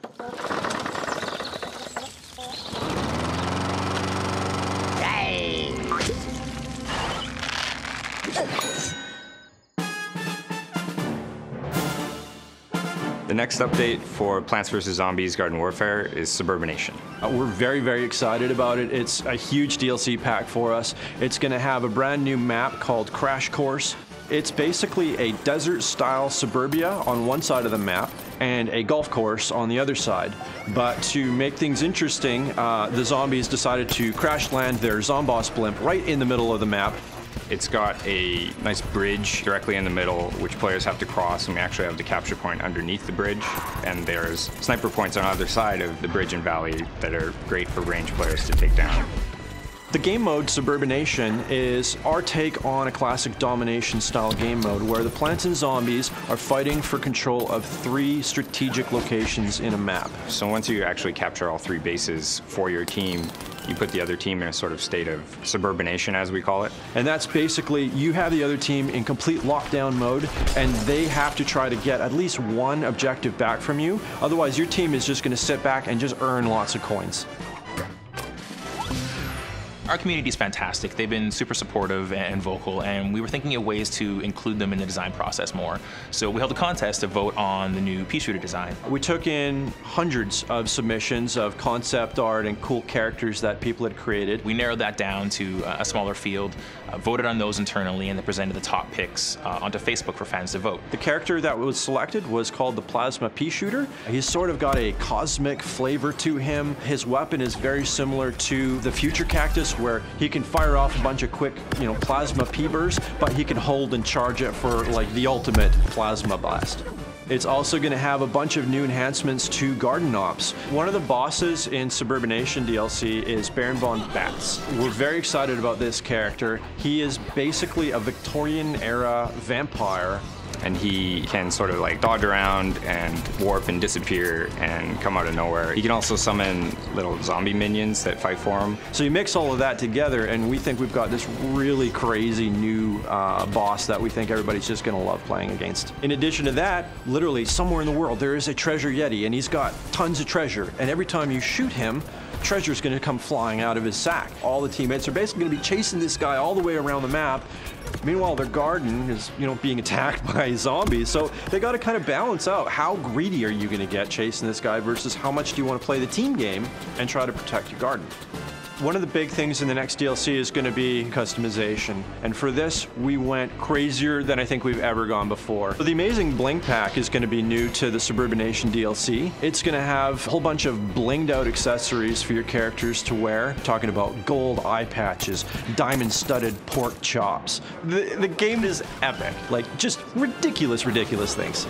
The next update for Plants vs. Zombies Garden Warfare is Suburbination. We're very, very excited about it. It's a huge DLC pack for us. It's going to have a brand new map called Crash Course. It's basically a desert-style suburbia on one side of the map and a golf course on the other side. But to make things interesting, the zombies decided to crash land their Zomboss blimp right in the middle of the map. It's got a nice bridge directly in the middle, which players have to cross, and we actually have the capture point underneath the bridge. And there's sniper points on either side of the bridge and valley that are great for ranged players to take down. The game mode Suburbination is our take on a classic domination style game mode where the plants and zombies are fighting for control of 3 strategic locations in a map. So once you actually capture all 3 bases for your team, you put the other team in a sort of state of suburbination, as we call it. And that's basically, you have the other team in complete lockdown mode, and they have to try to get at least one objective back from you. Otherwise, your team is just going to sit back and just earn lots of coins. Our community is fantastic. They've been super supportive and vocal, and we were thinking of ways to include them in the design process more. So we held a contest to vote on the new Peashooter design. We took in hundreds of submissions of concept art and cool characters that people had created. We narrowed that down to a smaller field, voted on those internally, and then presented the top picks onto Facebook for fans to vote. The character that was selected was called the Plasma Pea Shooter. He's sort of got a cosmic flavor to him. His weapon is very similar to the Future Cactus, where he can fire off a bunch of quick, plasma pea bursts, but he can hold and charge it for like the ultimate plasma blast. It's also going to have a bunch of new enhancements to garden ops. One of the bosses in Suburbination DLC is Baron Vaughn Bats. We're very excited about this character. He is basically a Victorian-era vampire. And he can sort of like dodge around and warp and disappear and come out of nowhere. He can also summon little zombie minions that fight for him. So you mix all of that together, and we think we've got this really crazy new boss that we think everybody's just going to love playing against. In addition to that, literally somewhere in the world there is a treasure Yeti, and he's got tons of treasure. And every time you shoot him, treasure's going to come flying out of his sack. All the teammates are basically going to be chasing this guy all the way around the map. Meanwhile, their garden is, being attacked by zombies. So they got to kind of balance out how greedy are you going to get chasing this guy versus how much do you want to play the team game and try to protect your garden. One of the big things in the next DLC is going to be customization. And for this, we went crazier than I think we've ever gone before. So the amazing Bling Pack is going to be new to the Suburbination DLC. It's going to have a whole bunch of blinged out accessories for your characters to wear. Talking about gold eye patches, diamond studded pork chops. The game is epic. Like just ridiculous things.